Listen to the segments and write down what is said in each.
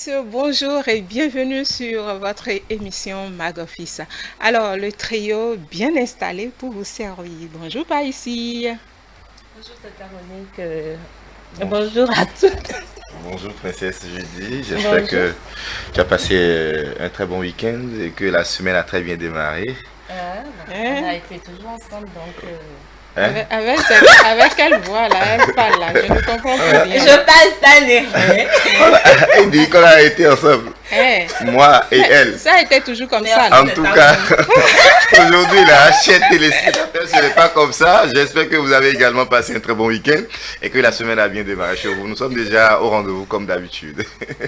tous, bonjour et bienvenue sur votre émission Mag Office. Alors, le trio bien installé pour vous servir. Bonjour par ici. Bonjour Tata Monique. Bonjour à toutes. Bonjour Princesse Judy, j'espère que tu as passé un très bon week-end et que la semaine a très bien démarré. On a été toujours ensemble donc... Avec quelle voix là, elle parle là, je ne comprends pas bien. Je passe d'année. Elle dit qu'on a été ensemble, moi et elle. Ça a été toujours comme ça. En tout cas, aujourd'hui la chaîne téléspectateurs, ce n'est pas comme ça. J'espère que vous avez également passé un très bon week-end et que la semaine a bien démarré chez vous. Nous sommes déjà au rendez-vous comme d'habitude.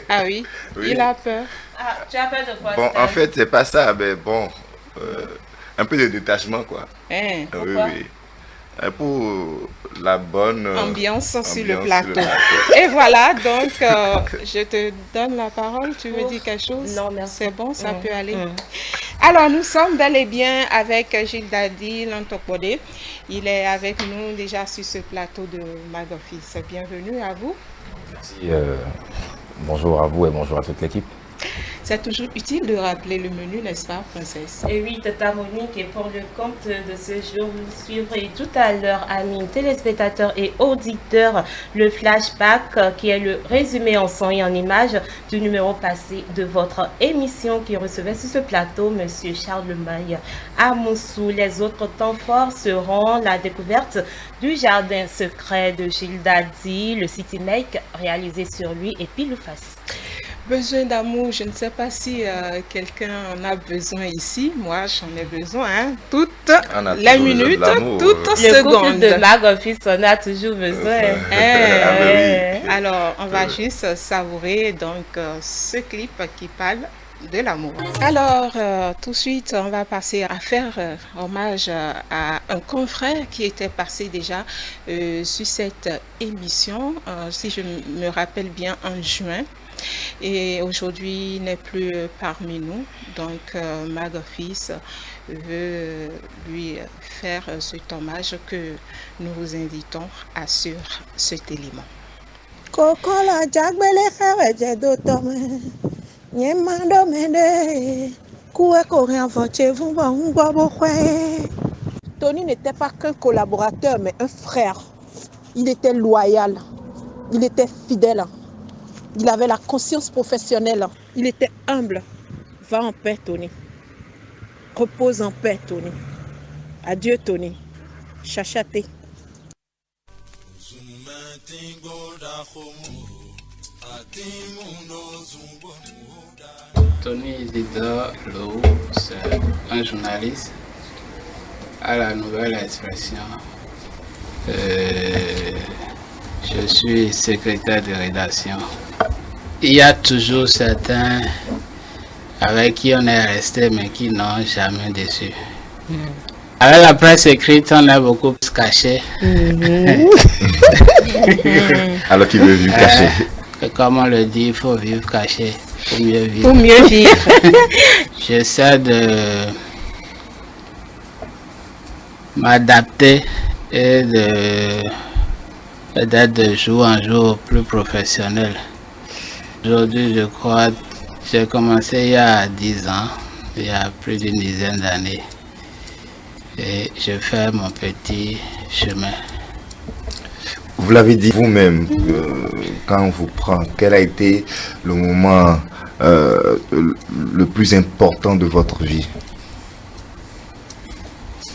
Ah oui, oui. Il a peur. Ah, tu as peur de quoi? Bon, en fait, c'est pas ça, mais bon, un peu de détachement quoi. Oui, oui. Pour la bonne ambiance sur le plateau. Et voilà, donc je te donne la parole. Tu veux dire quelque chose? Non, merci. C'est bon, ça peut aller. Alors, nous sommes bel et bien avec Gilles Dadi Lantokbode. Il est avec nous déjà sur ce plateau de Mag Office. Bienvenue à vous. Merci. Bonjour à vous et bonjour à toute l'équipe. C'est toujours utile de rappeler le menu, n'est-ce pas, Princesse? Et oui, Tata Monique, et pour le compte de ce jour, vous suivrez tout à l'heure, amis téléspectateurs et auditeurs, le flashback qui est le résumé en son et en image du numéro passé de votre émission qui recevait sur ce plateau Monsieur Charles Maille à Moussou. Les autres temps forts seront la découverte du jardin secret de Gilles Dadi, le City Make réalisé sur lui et pile ou face. Besoin d'amour, je ne sais pas si quelqu'un en a besoin ici. Moi, j'en ai besoin, hein. Toutes les minutes, toutes secondes. Le couple de Mag Office, on a toujours besoin. Alors, on va juste savourer donc ce clip qui parle de l'amour. Alors, tout de suite, on va passer à faire hommage à un confrère qui était passé déjà sur cette émission, si je me rappelle bien, en juin. Et aujourd'hui, il n'est plus parmi nous. Donc, Mag Office veut lui faire cet hommage que nous vous invitons à sur cet élément. Tony n'était pas qu'un collaborateur, mais un frère. Il était loyal, il était fidèle. Il avait la conscience professionnelle. Il était humble. Va en paix, Tony. Repose en paix, Tony. Adieu, Tony. Chachate. Tony Isidore Lou, c'est un journaliste à la Nouvelle Expression. Je suis secrétaire de rédaction. Il y a toujours certains avec qui on est resté mais qui n'ont jamais déçu. Avec la presse écrite, on est beaucoup plus caché. Alors qu'il veut vivre caché. Comme on le dit, il faut vivre caché pour mieux vivre. Pour mieux vivre. J'essaie de m'adapter et d'être de jour en jour plus professionnel. Aujourd'hui, je crois, j'ai commencé il y a 10 ans, il y a plus d'une dizaine d'années. Et je fais mon petit chemin. Vous l'avez dit vous-même, quand on vous prend, quel a été le moment le plus important de votre vie?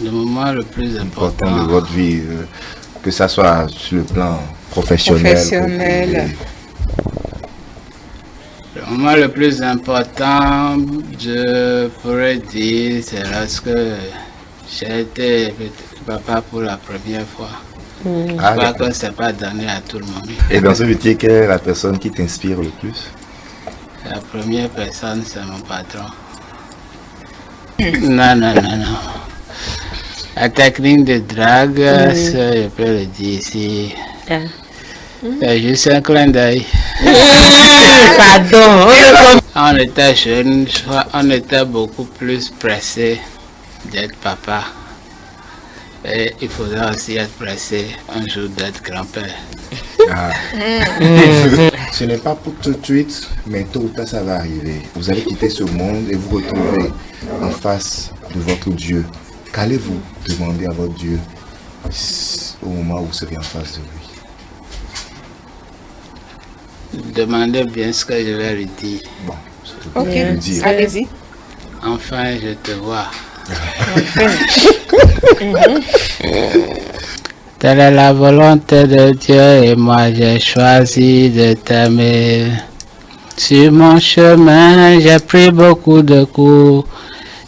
Le moment le plus important de votre vie, que ça soit sur le plan professionnel. Le moment le plus important, je pourrais dire, c'est lorsque j'ai été papa pour la première fois. Je crois que ce n'est pas donné à tout le monde. Et dans ce métier, quelle est la personne qui t'inspire le plus? La première personne, c'est mon patron. Non. La technique de drague, je peux le dire ici. C'est juste un clin d'œil. Pardon. On était jeunes, on était beaucoup plus pressés d'être papa. Et il faudra aussi être pressé un jour d'être grand-père. Ah. Ce n'est pas pour tout de suite, mais tôt ou tard ça va arriver. Vous allez quitter ce monde et vous retrouver en face de votre Dieu. Qu'allez-vous demander à votre Dieu au moment où vous serez en face de lui? Demandez bien ce que je vais lui dire. Bon, ce que vous Ok, pouvez lui dire. allez-y. Enfin, je te vois. Telle est la volonté de Dieu et moi j'ai choisi de t'aimer. Sur mon chemin, j'ai pris beaucoup de coups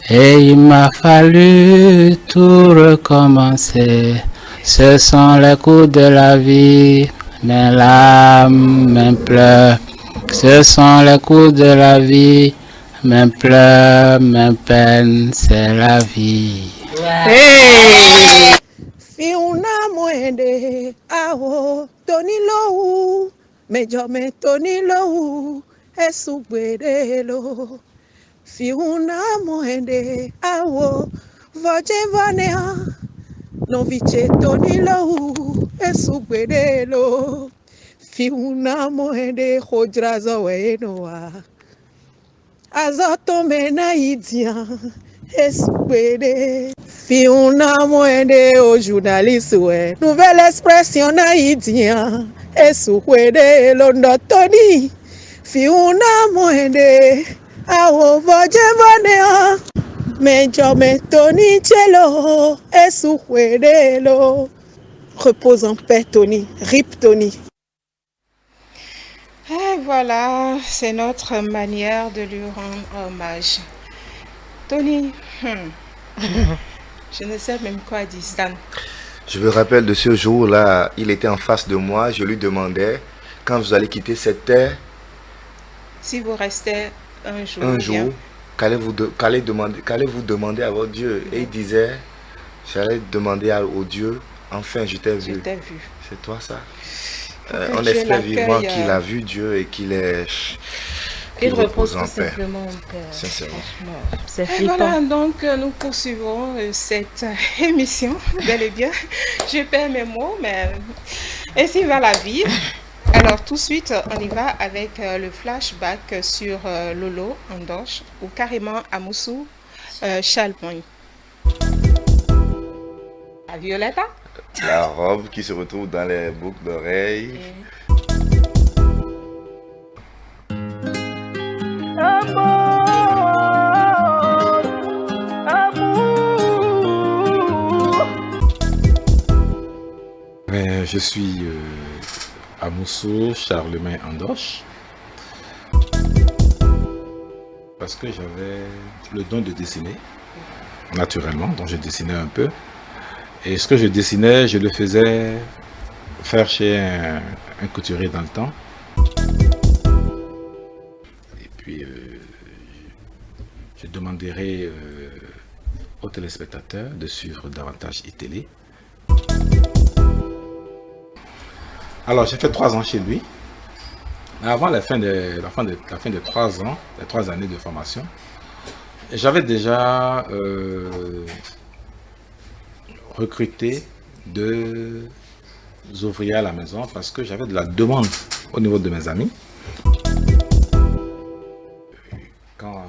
et il m'a fallu tout recommencer. Ce sont les coups de la vie, mes larmes, mes pleurs. Ce sont les coups de la vie, mes pleurs, mes peines, c'est la vie. Fiuna mwende awo toni lowu mejome toni lowu esubwede lo. Fiuna mwende awo voje vanea no viche toni lowu esubwede lo. Fiuna mwende hodrazo wenoa azoto mena idia esubwede. Fiuna mwende au journaliste ouais. Nouvelle expression haïtien. Esubwede londo Tony. Fiuna mwende awo voje vanea mejome Tony chelo esubwede lo. Repose en paix Tony. Rip Tony. Et voilà, c'est notre manière de lui rendre hommage. Tony, je ne sais même quoi dire, Stan. Je me rappelle de ce jour-là, il était en face de moi, je lui demandais, quand vous allez quitter cette terre, Si vous restez un jour, bien, qu'allez-vous demander à votre Dieu? Et il disait, j'allais demander au Dieu, enfin je t'ai je vu. t'ai vu. C'est toi ça? Que On Dieu espère vivement l'accueille, qu'il a vu Dieu et qu'il Il repose en tout paix. simplement en paix. Sincèrement. Franchement, c'est Et flippant. voilà, donc nous poursuivons cette émission, bel et bien. Je perds mes mots, mais ainsi va la vie. Alors tout de suite, on y va avec le flashback sur Lolo Andoche ou carrément Amoussou Chalpoint. La Violetta? La robe qui se retrouve dans les boucles d'oreilles. Je suis Amoussou Charlemagne Andoche parce que j'avais le don de dessiner naturellement, donc je dessinais un peu. Et ce que je dessinais, je le faisais faire chez un couturier dans le temps. Et puis, je demanderai aux téléspectateurs de suivre davantage iTélé. Alors, j'ai fait 3 ans chez lui. Mais avant la fin de 3 ans, les 3 années de formation, j'avais déjà recruté 2 ouvriers à la maison parce que j'avais de la demande au niveau de mes amis. Quand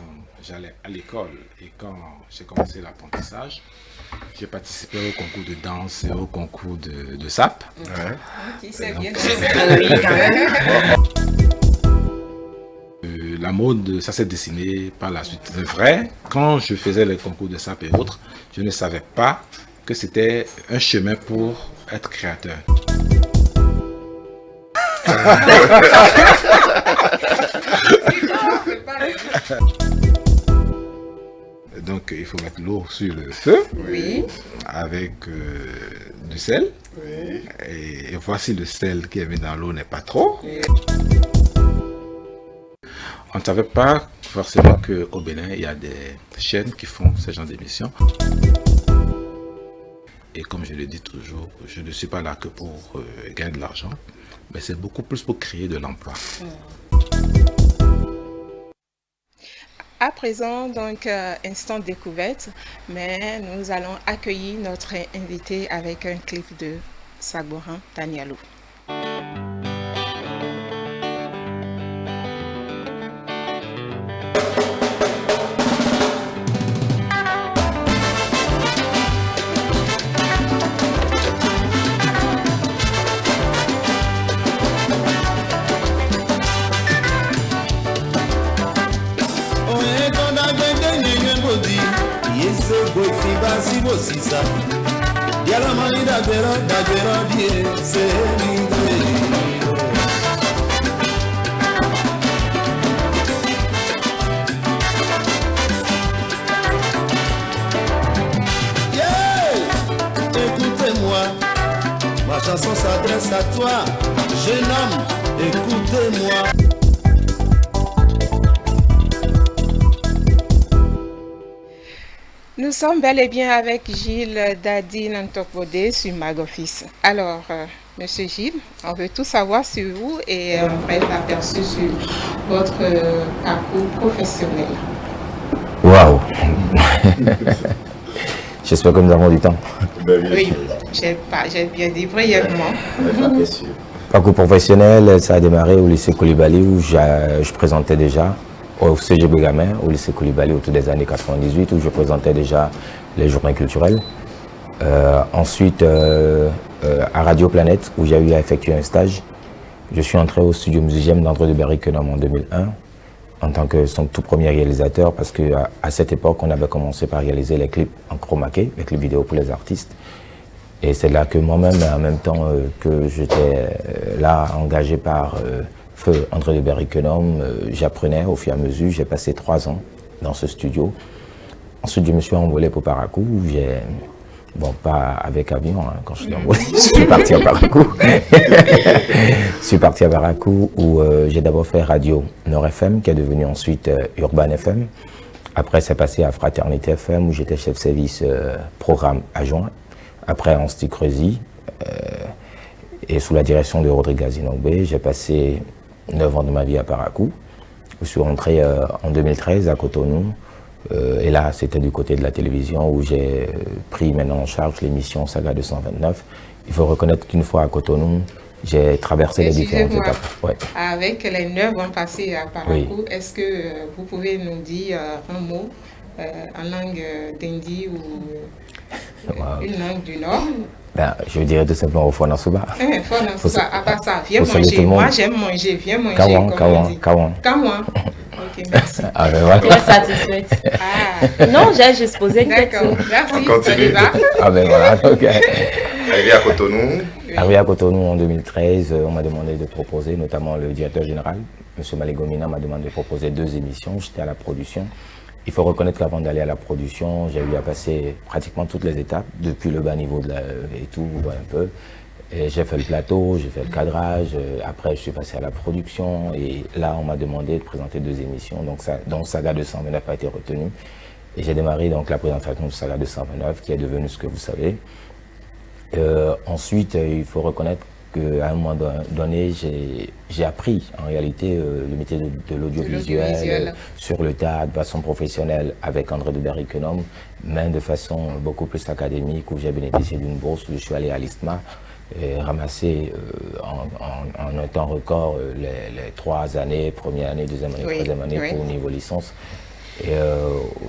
j'allais à l'école et quand j'ai commencé l'apprentissage, j'ai participé au concours de danse et au concours de SAP. Ouais. Qui sait bien La mode, ça s'est dessiné par la suite. C'est vrai, quand je faisais les concours de SAP et autres, je ne savais pas que c'était un chemin pour être créateur. Donc il faut mettre l'eau sur le feu, Oui. avec du sel. Oui. Et voici le sel qui est mis dans l'eau n'est pas trop. On ne savait pas forcément qu'au Bénin, il y a des chaînes qui font ce genre d'émissions. Et comme je le dis toujours, je ne suis pas là que pour gagner de l'argent, mais c'est beaucoup plus pour créer de l'emploi. À présent, donc, instant découverte, mais nous allons accueillir notre invité avec un clip de Sagboran Tanialou. Mosisa Yala mani da gbera die se mingwe Écoutez-moi, ma chanson s'adresse à toi, jeune homme, écoutez-moi. Nous sommes bel et bien avec Gilles Dadi Nantokbode sur Mag Office. Alors, Monsieur Gilles, on veut tout savoir sur vous et un bref aperçu sur votre parcours professionnel. Waouh. J'espère que nous avons du temps. Oui, j'ai bien dit brièvement. Parcours professionnel, ça a démarré au lycée Coulibaly où je présentais déjà, au CGB Gamin, au lycée Coulibaly autour des années 98 où je présentais déjà les journées culturelles. Ensuite, à Radio Planète où j'ai eu à effectuer un stage. Je suis entré au studio musicien d'André de Berry-Quenom en 2001 en tant que son tout premier réalisateur parce qu'à cette époque, on avait commencé par réaliser les clips en chroma key, les clips vidéo pour les artistes. Et c'est là que moi-même, en même temps que j'étais là engagé par Feu André de Berry-Quenom, j'apprenais au fur et à mesure. J'ai passé 3 ans dans ce studio. Ensuite, je me suis envolé pour Paracou. Bon, pas avec avion, hein, quand je suis envolé, je suis parti à Paracou. Je suis parti à Paracou où j'ai d'abord fait Radio Nord FM, qui est devenu ensuite Urban FM. Après, c'est passé à Fraternité FM, où j'étais chef service programme adjoint. Après, en Sticreuzy, et sous la direction de Rodriguez Inogbe, j'ai passé 9 ans de ma vie à Paracou. Je suis rentré en 2013 à Cotonou. Et là, c'était du côté de la télévision où j'ai pris maintenant en charge l'émission Saga 229. Il faut reconnaître qu'une fois à Cotonou, j'ai traversé les différentes étapes. Ouais. Avec les 9 ans passés à Paracou, oui. Est-ce que vous pouvez nous dire un mot en langue d'Indi ou une langue du Nord? Ben, je dirais tout simplement au Fonasuba. Fonasuba, à part ça, viens manger. Moi, j'aime manger, viens manger. Kawan. Ok, merci. Ah, ben voilà. Tu es satisfaite? Non, j'ai juste posé une question. Merci, continue. Ah ben voilà, ok. Arrivé à Cotonou. Arrivé à Cotonou en 2013, on m'a demandé de proposer, notamment le directeur général, M. Malegomina, m'a demandé de proposer 2 émissions. J'étais à la production. Il faut reconnaître qu'avant d'aller à la production, j'ai eu à passer pratiquement toutes les étapes, depuis le bas niveau et tout, un peu. J'ai fait le plateau, j'ai fait le cadrage, après je suis passé à la production et là on m'a demandé de présenter 2 émissions, donc Saga 229 a été retenu. Et j'ai démarré donc la présentation de Saga 229 qui est devenue ce que vous savez. Ensuite, il faut reconnaître qu'à un moment donné, j'ai appris en réalité le métier de l'audiovisuel sur le tas de façon professionnelle avec André de Berry-Quenom, mais de façon beaucoup plus académique où j'ai bénéficié d'une bourse où je suis allé à l'ISTMA et ramasser en un temps record les 3 années, première année, deuxième année, troisième année pour niveau licence. Et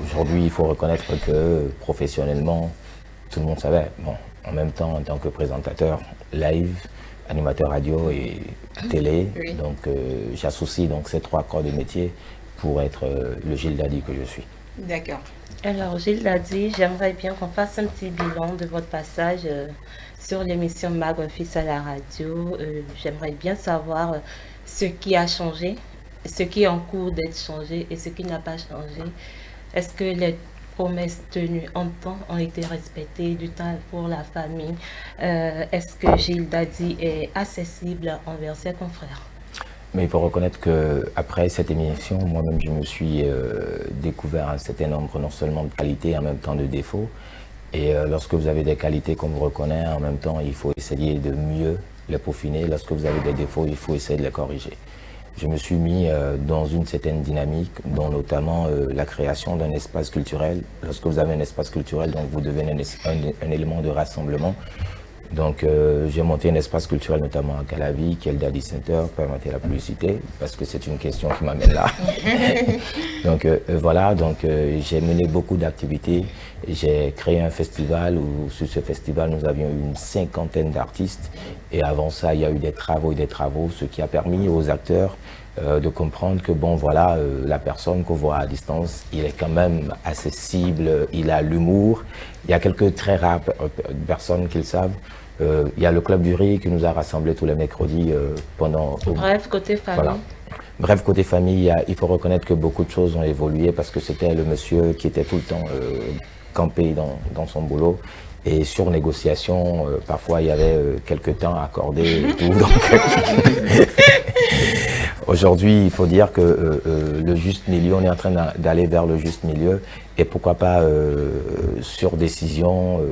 aujourd'hui, il faut reconnaître que professionnellement, tout le monde savait. Bon, en même temps, en tant que présentateur live, animateur radio et télé, donc j'associe donc ces 3 corps de métier pour être le Gilles Dadi que je suis. D'accord. Alors Gilles Dadi, j'aimerais bien qu'on fasse un petit bilan de votre passage sur l'émission Mag Office à la radio. J'aimerais bien savoir ce qui a changé, ce qui est en cours d'être changé et ce qui n'a pas changé. Est-ce que les promesses tenues en temps ont été respectées, du temps pour la famille? Est-ce que Gilles Dadi est accessible envers ses confrères? Mais il faut reconnaître qu'après cette émission, moi-même je me suis découvert un certain nombre non seulement de qualités, en même temps de défauts. Et lorsque vous avez des qualités qu'on vous reconnaît, en même temps il faut essayer de mieux les peaufiner. Lorsque vous avez des défauts, il faut essayer de les corriger. Je me suis mis dans une certaine dynamique, dont notamment la création d'un espace culturel. Lorsque vous avez un espace culturel, donc vous devenez un élément de rassemblement. Donc j'ai monté un espace culturel notamment à Calavi, qui est le Dadi Center, permettez la publicité, parce que c'est une question qui m'amène là. Donc voilà, donc j'ai mené beaucoup d'activités. J'ai créé un festival où sur ce festival nous avions une 50aine d'artistes. Et avant ça, il y a eu des travaux, ce qui a permis aux acteurs de comprendre que bon voilà, la personne qu'on voit à distance, il est quand même accessible, il a l'humour. Il y a quelques très rares personnes qui le savent. Il y a le Club du Riz qui nous a rassemblés tous les mercredis pendant... Bref, côté famille. Voilà. Bref, côté famille, il faut reconnaître que beaucoup de choses ont évolué parce que c'était le monsieur qui était tout le temps campé dans son boulot. Et sur négociation, parfois il y avait quelques temps accordés et tout. Donc, aujourd'hui, il faut dire que le juste milieu, on est en train d'aller vers le juste milieu. Et pourquoi pas, sur décision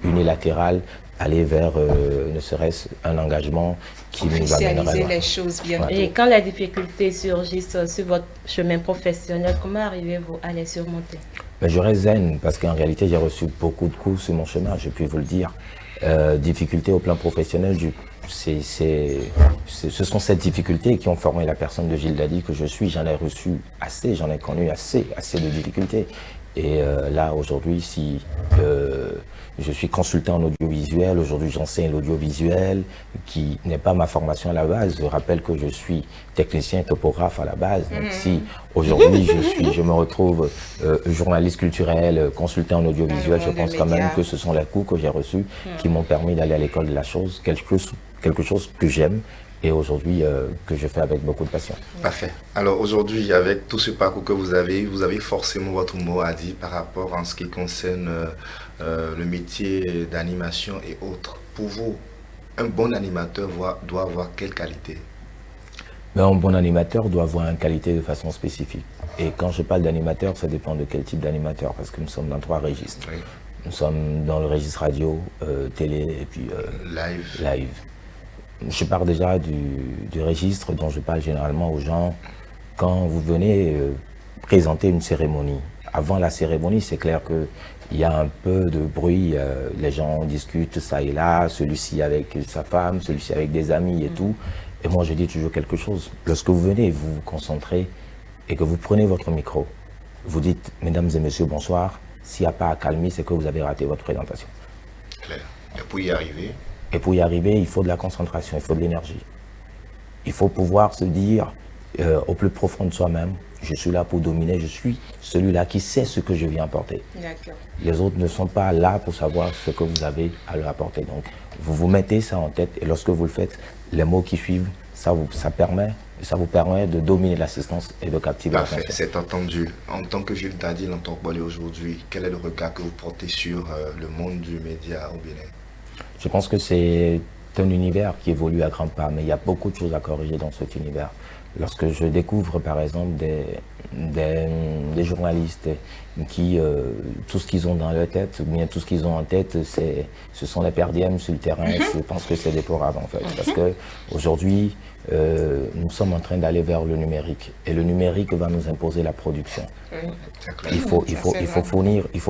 unilatérale, aller vers ne serait-ce un engagement qui nous amènerait. Officialiser les choses bien. Et quand les difficultés surgissent sur votre chemin professionnel, comment arrivez-vous à les surmonter? Mais je reste zen parce qu'en réalité, j'ai reçu beaucoup de coups sur mon chemin, je puis vous le dire. Difficultés au plan professionnel, ce sont ces difficultés qui ont formé la personne de Gilles Dadi que je suis. J'en ai reçu assez, j'en ai connu assez de difficultés. Et là, aujourd'hui, si je suis consultant en audiovisuel, aujourd'hui j'enseigne l'audiovisuel, qui n'est pas ma formation à la base. Je rappelle que je suis technicien topographe à la base. Donc si aujourd'hui je me retrouve journaliste culturel, consultant en audiovisuel, je pense quand même que ce sont les coups que j'ai reçus qui m'ont permis d'aller à l'école de la chose, quelque chose que j'aime. Et aujourd'hui, que je fais avec beaucoup de passion. Parfait. Alors aujourd'hui, avec tout ce parcours que vous avez forcément votre mot à dire par rapport en ce qui concerne le métier d'animation et autres. Pour vous, un bon animateur doit avoir quelle qualité? Mais un bon animateur doit avoir une qualité de façon spécifique. Et quand je parle d'animateur, ça dépend de quel type d'animateur, parce que nous sommes dans 3 registres. Oui. Nous sommes dans le registre radio, télé et puis live. Je pars déjà du registre dont je parle généralement aux gens quand vous venez présenter une cérémonie. Avant la cérémonie, c'est clair qu'il y a un peu de bruit, les gens discutent ça et là, celui-ci avec sa femme, celui-ci avec des amis et tout. Et moi, je dis toujours quelque chose. Lorsque vous venez, vous vous concentrez et que vous prenez votre micro, vous dites « Mesdames et messieurs, bonsoir ». S'il n'y a pas accalmie, c'est que vous avez raté votre présentation. Claire. Et pour y arriver? Et pour y arriver, il faut de la concentration, il faut de l'énergie. Il faut pouvoir se dire au plus profond de soi-même, je suis là pour dominer, je suis celui-là qui sait ce que je viens apporter. Les autres ne sont pas là pour savoir ce que vous avez à leur apporter. Donc, vous vous mettez ça en tête et lorsque vous le faites, les mots qui suivent, ça vous permet de dominer l'assistance et de captiver l'attention. Parfait, c'est entendu. En tant que Gilles Dadi, en tant que Bolé aujourd'hui, quel est le regard que vous portez sur le monde du média au Bénin? Je pense que c'est un univers qui évolue à grands pas, mais il y a beaucoup de choses à corriger dans cet univers. Lorsque je découvre par exemple des journalistes qui, tout ce qu'ils ont dans leur tête, ou bien tout ce qu'ils ont en tête, ce sont les perdièmes sur le terrain, je pense que c'est déplorable en fait. Parce qu'aujourd'hui, nous sommes en train d'aller vers le numérique. Et le numérique va nous imposer la production. Il faut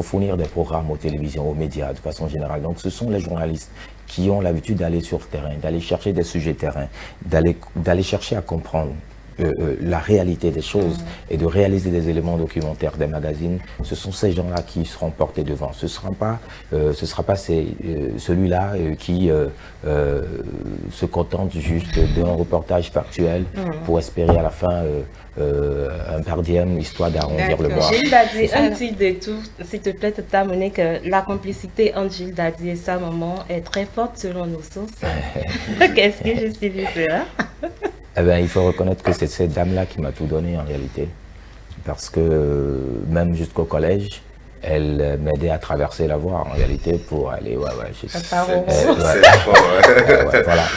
fournir des programmes aux télévisions, aux médias de façon générale. Donc ce sont les journalistes qui ont l'habitude d'aller sur le terrain, d'aller chercher des sujets terrain, d'aller chercher à comprendre la réalité des choses et de réaliser des éléments documentaires des magazines. Ce sont ces gens-là qui seront portés devant. Ce sera pas celui-là qui se contente juste d'un reportage factuel pour espérer à la fin un perdième, histoire d'arrondir le mois. Gilles Dadi, un petit détour, s'il te plaît, de t'amener que la complicité entre Gilles Dadi et sa maman est très forte selon nos sources. Qu'est-ce que je suis dit ça? Eh bien, il faut reconnaître que c'est cette dame-là qui m'a tout donné en réalité. Parce que même jusqu'au collège, elle m'aidait à traverser la voie en réalité pour aller, voilà,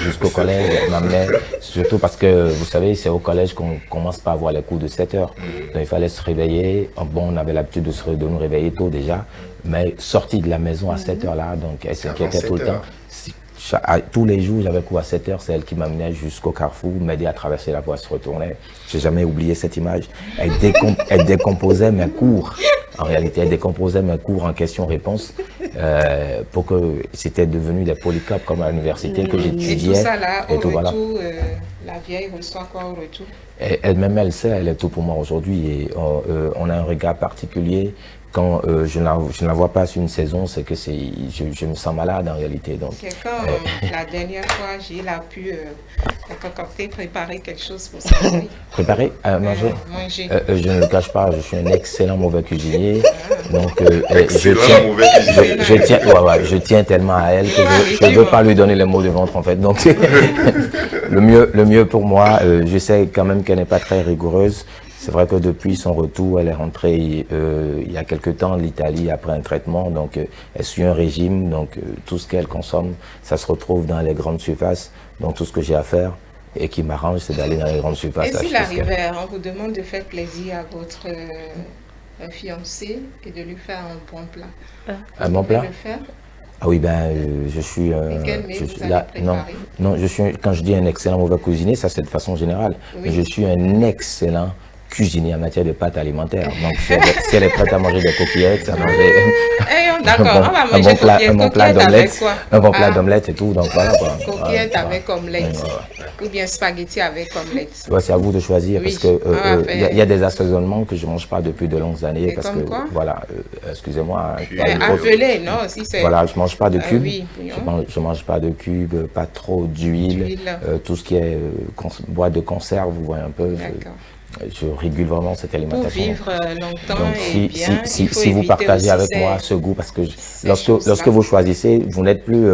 jusqu'au collège, elle m'amenait, surtout parce que vous savez, c'est au collège qu'on commence pas à avoir les coups de 7 heures. Donc il fallait se réveiller, bon, on avait l'habitude de nous réveiller tôt déjà, mais sorti de la maison à 7 heures là, donc elle s'inquiétait tout le temps. Tous les jours, j'avais cours à 7 heures, c'est elle qui m'amenait jusqu'au carrefour, m'aidait à traverser la voie, se retournait. Je n'ai jamais oublié cette image. Elle décomposait mes cours. En réalité, elle décomposait mes cours en questions-réponses pour que c'était devenu des polycopes comme à l'université que j'étudiais. Et tout ça là, au retour, la vieille reçoit quoi au retour? Elle-même, elle sait, elle est tout pour moi aujourd'hui. Et on a un regard particulier. Quand je ne la vois pas sur une saison, c'est que je me sens malade en réalité. Donc, c'est quand la dernière fois, Gilles a pu concocter, préparer quelque chose pour ça. Préparer à manger. Manger. Je ne le cache pas, je suis un excellent mauvais cuisinier. Donc, je tiens tellement à elle que je ne veux pas lui donner les mots de ventre en fait. Donc, le mieux pour moi, je sais quand même qu'elle n'est pas très rigoureuse. C'est vrai que depuis son retour, elle est rentrée il y a quelque temps en Italie après un traitement, donc elle suit un régime, donc tout ce qu'elle consomme, ça se retrouve dans les grandes surfaces. Donc tout ce que j'ai à faire et qui m'arrange, c'est d'aller dans les grandes surfaces. Et s'il arrivait, on vous demande de faire plaisir à votre fiancé et de lui faire un bon plat. Un bon plat? Le faire? Ah oui, je suis là. Non, quand je dis un excellent mauvais cuisinier, ça c'est de façon générale. Oui. Mais je suis un excellent cuisinier en matière de pâtes alimentaires. Donc, si elle est prête à manger des coquillettes, à manger un bon plat d'omelette, un bon plat d'omelette et tout. Donc, voilà. Coquillettes avec omelette ou bien spaghetti avec omelette. Ouais, c'est à vous de choisir parce que il y a des assaisonnements que je ne mange pas depuis de longues années. Parce que, voilà, excusez-moi. Appelé, non, si c'est... Voilà, je ne mange pas de cubes. Je mange pas de cubes, pas trop d'huile. Tout ce qui est boîte de conserve, vous voyez un peu. Je régule vraiment cette alimentation. Pour vivre longtemps. Donc, et bien, si vous partagez avec moi ce goût, parce que lorsque vous choisissez, vous n'êtes plus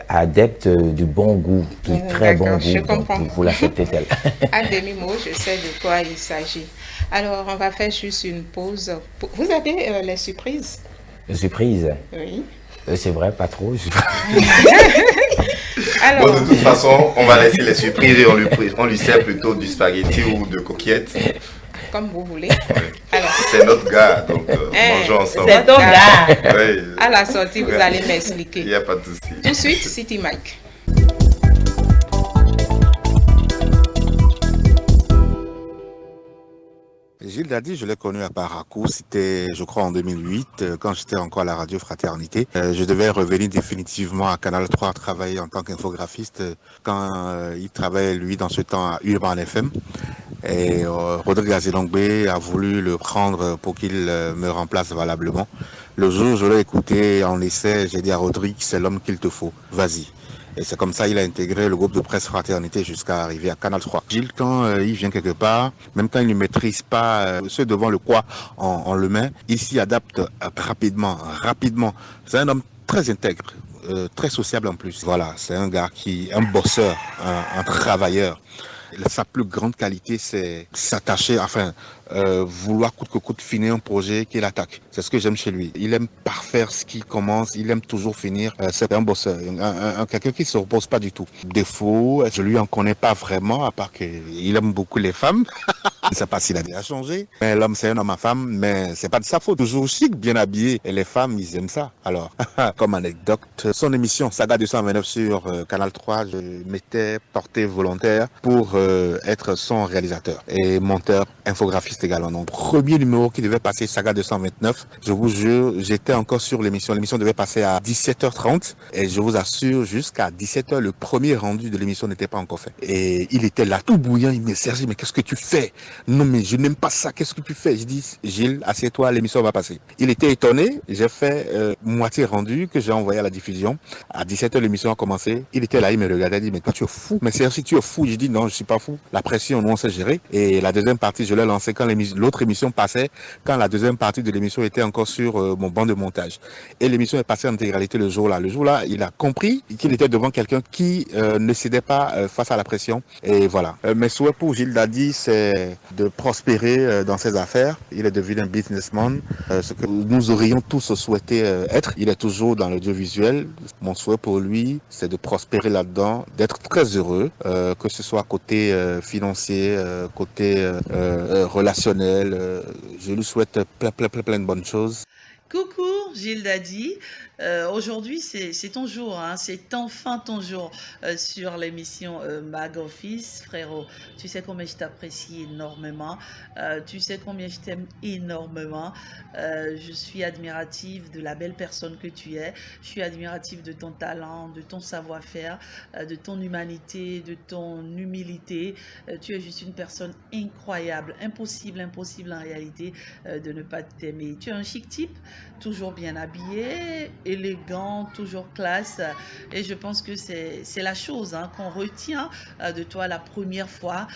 adepte du bon goût, du très bon goût. Je comprends. Vous l'acceptez tel. À demi-mot, je sais de quoi il s'agit. Alors, on va faire juste une pause. Vous avez les surprises? Les surprises? Oui. C'est vrai, pas trop. Alors, bon, de toute façon, on va laisser les surprises et on lui sert plutôt du spaghetti ou de coquillettes. Comme vous voulez. Alors, c'est notre gars, donc mangeons ensemble. C'est ton gars. Oui. À la sortie, vous allez m'expliquer. Il n'y a pas de souci. Tout de suite, City Mike. Gilles Dadi, je l'ai connu à Parakou, c'était je crois en 2008, quand j'étais encore à la radio Fraternité. Je devais revenir définitivement à Canal 3 travailler en tant qu'infographiste quand il travaillait lui dans ce temps à Urban FM. Et Rodrigue Azilongbe a voulu le prendre pour qu'il me remplace valablement. Le jour où je l'ai écouté en essai, j'ai dit à Rodrigue, c'est l'homme qu'il te faut, vas-y. Et c'est comme ça qu'il a intégré le groupe de presse Fraternité jusqu'à arriver à Canal 3. Gilles, quand il vient quelque part, même quand il ne maîtrise pas ce devant le quoi on le met, il s'y adapte rapidement. C'est un homme très intègre, très sociable en plus. Voilà, c'est un gars un bosseur, un travailleur. Sa plus grande qualité, c'est s'attacher, vouloir coûte que coûte finir un projet qu'il attaque. C'est ce que j'aime chez lui. Il aime parfaire ce qu'il commence, il aime toujours finir. C'est un bosseur, quelqu'un qui ne se repose pas du tout. Défaut, je lui en connais pas vraiment, à part qu'il aime beaucoup les femmes. Je ne sais pas s'il a déjà changé. Mais l'homme, c'est un homme à femme, mais c'est pas de sa faute. Toujours chic, bien habillé. Et les femmes, ils aiment ça. Alors, comme anecdote, son émission Saga 229 sur Canal 3, je m'étais porté volontaire pour être son réalisateur et monteur infographiste également. Donc, premier numéro qui devait passer, Saga 229, je vous jure, j'étais encore sur l'émission. L'émission devait passer à 17h30 et je vous assure, jusqu'à 17h, le premier rendu de l'émission n'était pas encore fait. Et il était là, tout bouillant, il me Serge, mais qu'est-ce que tu fais? Non, mais je n'aime pas ça, qu'est-ce que tu fais? Je dis, Gilles, assieds-toi, l'émission va passer. Il était étonné, j'ai fait moitié rendu que j'ai envoyé à la diffusion. À 17h, l'émission a commencé. Il était là, il me regardait, il dit, mais toi tu es fou. Mais Serge, si tu es fou, je dis, non, je suis pas fou. La pression, nous on sait gérer. Et la deuxième partie, je l'ai lancée quand l'autre émission passait, quand la deuxième partie de l'émission était encore sur mon banc de montage. Et l'émission est passée en intégralité le jour-là. Le jour-là, il a compris qu'il était devant quelqu'un qui ne cédait pas face à la pression. Et voilà. Mes souhaits pour Gilles Dadi, c'est de prospérer dans ses affaires. Il est devenu un businessman, ce que nous aurions tous souhaité être. Il est toujours dans l'audiovisuel. Mon souhait pour lui, c'est de prospérer là-dedans, d'être très heureux, que ce soit côté financier, côté relationnel. Je lui souhaite plein de bonnes choses. Coucou Gilles Dadi, Aujourd'hui, c'est ton jour, hein, c'est enfin ton jour sur l'émission Mag Office, frérot. Tu sais combien je t'apprécie énormément, tu sais combien je t'aime énormément. Je suis admirative de la belle personne que tu es. Je suis admirative de ton talent, de ton savoir-faire, de ton humanité, de ton humilité. Tu es juste une personne incroyable, impossible en réalité de ne pas t'aimer. Tu es un chic type, toujours bien habillé, élégant, toujours classe. Et je pense que c'est la chose hein, qu'on retient de toi la première fois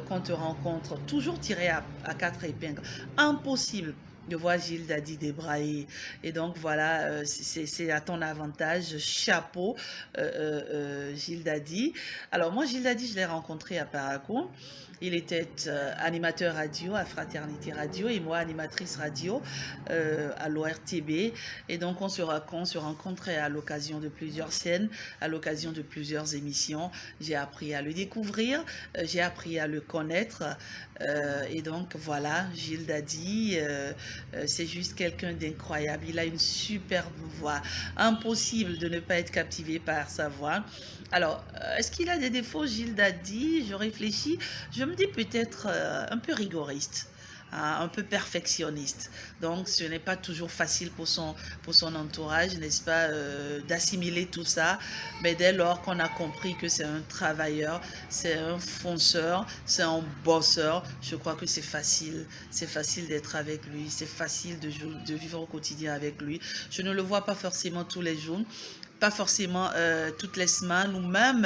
qu'on te rencontre. Toujours tiré à quatre épingles. Impossible de voir Gilles Dadi débrailler. Et donc voilà, c'est à ton avantage. Chapeau, Gilles Dadi. Alors moi, Gilles Dadi, je l'ai rencontré à Parakou. Il était animateur radio à Fraternité Radio et moi animatrice radio à l'ORTB. Et donc on se rencontrait à l'occasion de plusieurs scènes, à l'occasion de plusieurs émissions. J'ai appris à le découvrir, j'ai appris à le connaître. Et donc voilà, Gilles Dadi, c'est juste quelqu'un d'incroyable. Il a une superbe voix. Impossible de ne pas être captivé par sa voix. Alors, est-ce qu'il a des défauts, Gilles Dadi? Je réfléchis. Je me dis peut-être un peu rigoriste, hein, un peu perfectionniste. Donc, ce n'est pas toujours facile pour son entourage, n'est-ce pas, d'assimiler tout ça. Mais dès lors qu'on a compris que c'est un travailleur, c'est un fonceur, c'est un bosseur, je crois que c'est facile. C'est facile d'être avec lui, c'est facile de vivre au quotidien avec lui. Je ne le vois pas forcément tous les jours. Pas forcément toutes les semaines ou même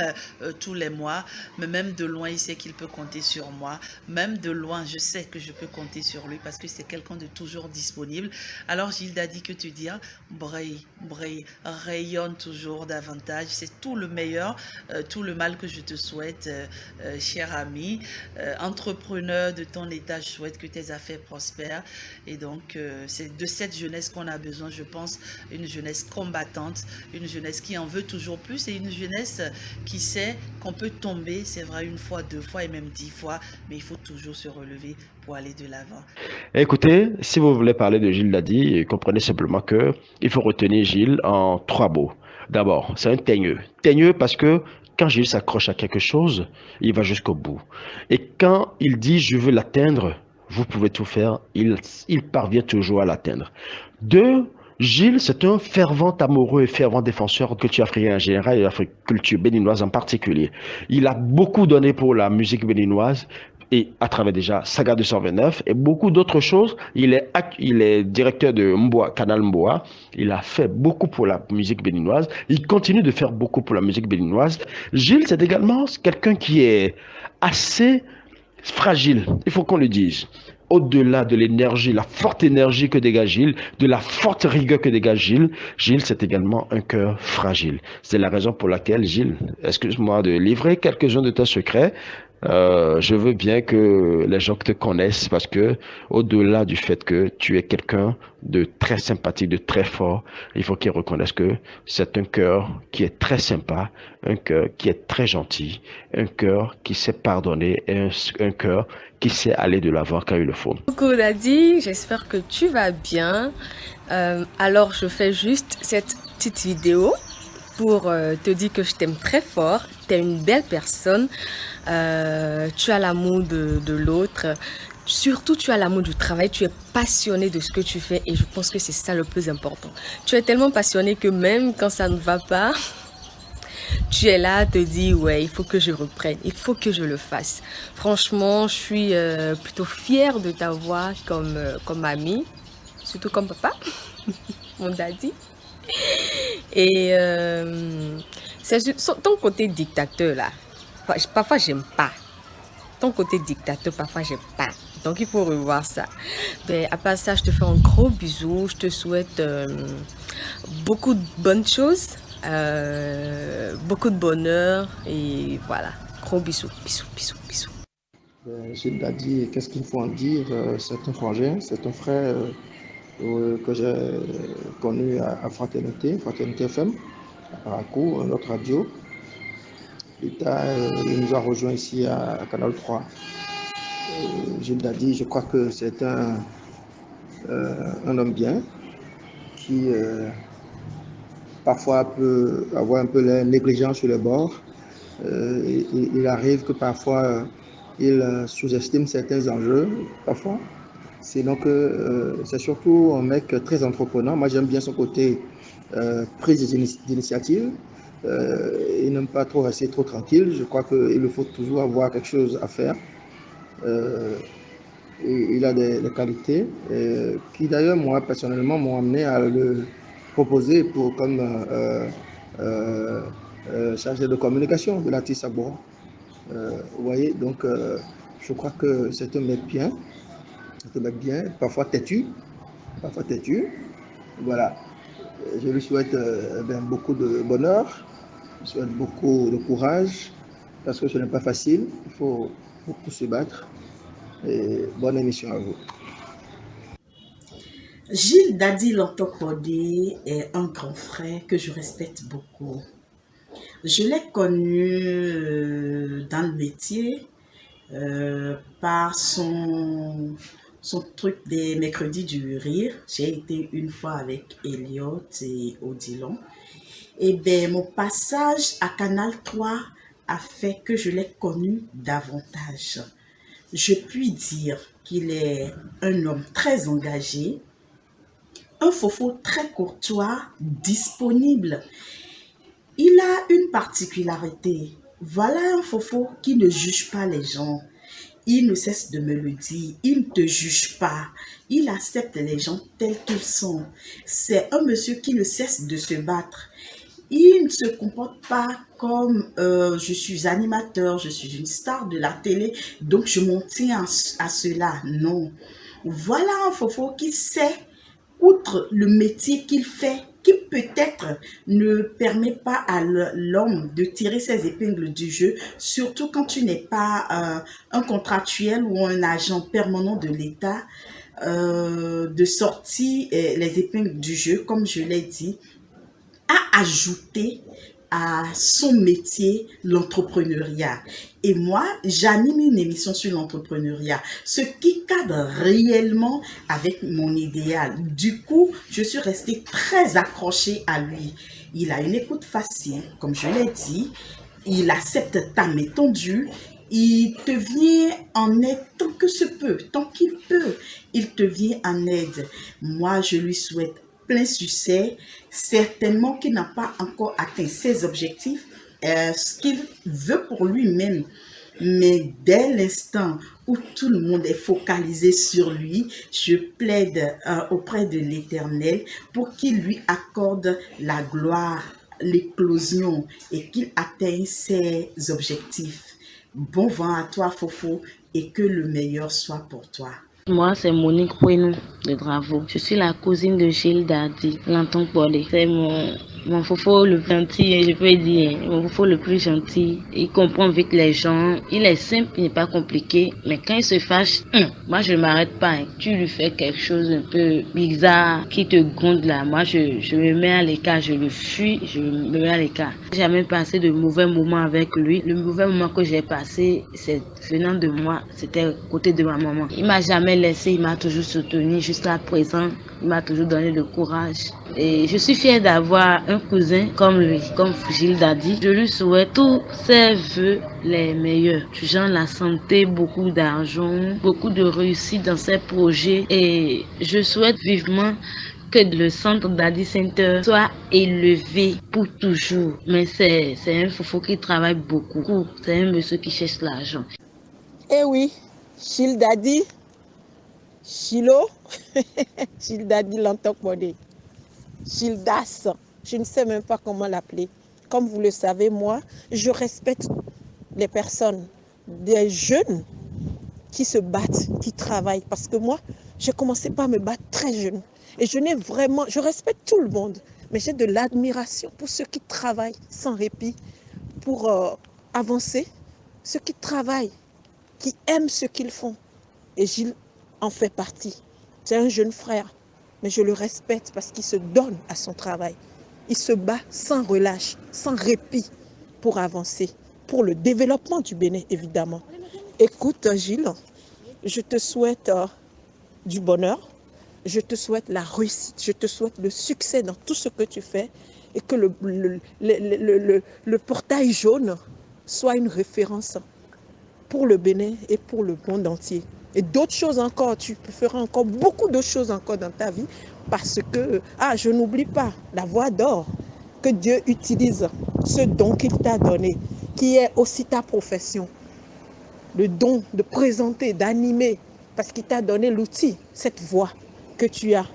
tous les mois, mais même de loin, il sait qu'il peut compter sur moi. Même de loin, je sais que je peux compter sur lui parce que c'est quelqu'un de toujours disponible. Alors Gilles Dadi, que te dire? Brille, rayonne toujours davantage. C'est tout le meilleur, tout le mal que je te souhaite, cher ami. Entrepreneur de ton état, je souhaite que tes affaires prospèrent. Et donc, c'est de cette jeunesse qu'on a besoin, je pense, une jeunesse combattante, une jeunesse qui en veut toujours plus et une jeunesse qui sait qu'on peut tomber, c'est vrai, une fois, deux fois et même 10 fois, mais il faut toujours se relever pour aller de l'avant. Écoutez, si vous voulez parler de Gilles Dadi, comprenez simplement que il faut retenir Gilles en 3 mots. D'abord, c'est un teigneux. Teigneux parce que quand Gilles s'accroche à quelque chose, il va jusqu'au bout. Et quand il dit « je veux l'atteindre », vous pouvez tout faire, il parvient toujours à l'atteindre. 2, Gilles, c'est un fervent amoureux et fervent défenseur de la culture africaine en général et de la culture béninoise en particulier. Il a beaucoup donné pour la musique béninoise et à travers déjà Saga 229 et beaucoup d'autres choses. Il est directeur de Mboa, Canal Mboa. Il a fait beaucoup pour la musique béninoise. Il continue de faire beaucoup pour la musique béninoise. Gilles, c'est également quelqu'un qui est assez fragile, il faut qu'on le dise. Au-delà de l'énergie, la forte énergie que dégage Gilles, de la forte rigueur que dégage Gilles, Gilles, c'est également un cœur fragile. C'est la raison pour laquelle, Gilles, excuse-moi de livrer quelques-uns de tes secrets. Je veux bien que les gens te connaissent parce que, au-delà du fait que tu es quelqu'un de très sympathique, de très fort, il faut qu'ils reconnaissent que c'est un cœur qui est très sympa, un cœur qui est très gentil, un cœur qui sait pardonner et un cœur qui sait aller de l'avant quand il le faut. Coucou Dadi, j'espère que tu vas bien. Alors je fais juste cette petite vidéo pour te dire que je t'aime très fort, tu es une belle personne, tu as l'amour de l'autre, surtout tu as l'amour du travail, tu es passionné de ce que tu fais et je pense que c'est ça le plus important. Tu es tellement passionné que même quand ça ne va pas, tu es là à te dire ouais, il faut que je reprenne, il faut que je le fasse. Franchement, je suis plutôt fière de t'avoir comme ami, surtout comme papa, mon daddy. Et c'est ton côté dictateur là. Parfois j'aime pas. Ton côté dictateur, parfois j'aime pas. Donc il faut revoir ça. Mais à part ça, je te fais un gros bisou. Je te souhaite beaucoup de bonnes choses, beaucoup de bonheur et voilà. Gros bisous, bisous, bisous, bisous. Gilles Dadi, qu'est-ce qu'il faut en dire? C'est un frangin, c'est un frère que j'ai connu à Fraternité FM, à Parakou, notre radio. Il nous a rejoint ici à Canal 3. Gilles Dadi, je crois que c'est un homme bien qui parfois peut avoir un peu la négligence sur les bords. Il arrive que parfois il sous-estime certains enjeux, parfois. C'est donc c'est surtout un mec très entreprenant. Moi, j'aime bien son côté prise d'initiative. Il n'aime pas trop rester trop tranquille. Je crois qu'il faut toujours avoir quelque chose à faire. Il a des qualités qui, d'ailleurs, moi, personnellement, m'ont amené à le proposer comme chargé de communication de l'artiste à bord. Vous voyez, donc je crois que c'est un mec bien. C'est un mec bien, parfois têtu. Voilà. Je lui souhaite beaucoup de bonheur. Je lui souhaite beaucoup de courage parce que ce n'est pas facile. Il faut beaucoup se battre. Et bonne émission à vous. Gilles Dadi Lantokode est un grand frère que je respecte beaucoup. Je l'ai connu dans le métier par son truc des mercredis du rire. J'ai été une fois avec Elliot et Odilon. Et bien, mon passage à Canal 3 a fait que je l'ai connu davantage. Je puis dire qu'il est un homme très engagé, un fofo très courtois, disponible. Il a une particularité. Voilà un fofo qui ne juge pas les gens. Il ne cesse de me le dire. Il ne te juge pas. Il accepte les gens tels qu'ils sont. C'est un monsieur qui ne cesse de se battre. Il ne se comporte pas comme je suis animateur, je suis une star de la télé, donc je m'en tiens à cela. Non. Voilà un fofo qui sait, outre le métier qu'il fait, qui peut-être ne permet pas à l'homme de tirer ses épingles du jeu, surtout quand tu n'es pas un contractuel ou un agent permanent de l'État, de sortir les épingles du jeu, comme je l'ai dit, a ajouté à son métier l'entrepreneuriat. Et moi, j'anime une émission sur l'entrepreneuriat, ce qui cadre réellement avec mon idéal. Du coup, je suis restée très accrochée à lui. Il a une écoute facile, comme je l'ai dit. Il accepte ta main tendue. Il te vient en aide tant que se peut, tant qu'il peut. Il te vient en aide. Moi, je lui souhaite plein succès, certainement qu'il n'a pas encore atteint ses objectifs, ce qu'il veut pour lui-même. Mais dès l'instant où tout le monde est focalisé sur lui, je plaide auprès de l'Éternel pour qu'il lui accorde la gloire, l'éclosion et qu'il atteigne ses objectifs. Bon vent à toi, Fofo, et que le meilleur soit pour toi. Moi, c'est Monique Pouenou de Dravo. Je suis la cousine de Gilles Dadi, Lantokode. C'est mon fofo le plus gentil, je peux dire, mon fofo le plus gentil. Il comprend vite les gens. Il est simple, il n'est pas compliqué. Mais quand il se fâche, moi, je ne m'arrête pas. Tu lui fais quelque chose un peu bizarre qui te gronde là. Moi, je me mets à l'écart, je le fuis, je me mets à l'écart. J'ai jamais passé de mauvais moments avec lui. Le mauvais moment que j'ai passé, c'est venant de moi, c'était côté de ma maman. Il m'a jamais laissé, il m'a toujours soutenu jusqu'à présent. Il m'a toujours donné le courage. Et je suis fière d'avoir un cousin comme lui, comme Gilles Dadi. Je lui souhaite tous ses vœux les meilleurs. Genre la santé, beaucoup d'argent, beaucoup de réussite dans ses projets. Et je souhaite vivement que le centre Dadi Center soit élevé pour toujours. Mais c'est un fofo qui travaille beaucoup. C'est un monsieur qui cherche l'argent. Eh oui, Gilles Dadi, Chilo, Gilles Dadi Lantokode, Gilles Das, je ne sais même pas comment l'appeler. Comme vous le savez, moi, je respecte les personnes, des jeunes qui se battent, qui travaillent. Parce que moi, j'ai commencé par me battre très jeune. Et je respecte tout le monde, mais j'ai de l'admiration pour ceux qui travaillent sans répit pour avancer, ceux qui travaillent, qui aiment ce qu'ils font. Et Gilles en fait partie. C'est un jeune frère, mais je le respecte parce qu'il se donne à son travail. Il se bat sans relâche, sans répit pour avancer, pour le développement du Bénin, évidemment. Écoute, Gilles, je te souhaite du bonheur, je te souhaite la réussite, je te souhaite le succès dans tout ce que tu fais et que le portail jaune soit une référence pour le Bénin et pour le monde entier. Et d'autres choses encore, tu feras encore beaucoup d'autres choses encore dans ta vie parce que, je n'oublie pas la voix d'or que Dieu utilise, ce don qu'il t'a donné, qui est aussi ta profession. Le don de présenter, d'animer, parce qu'il t'a donné l'outil, cette voix que tu as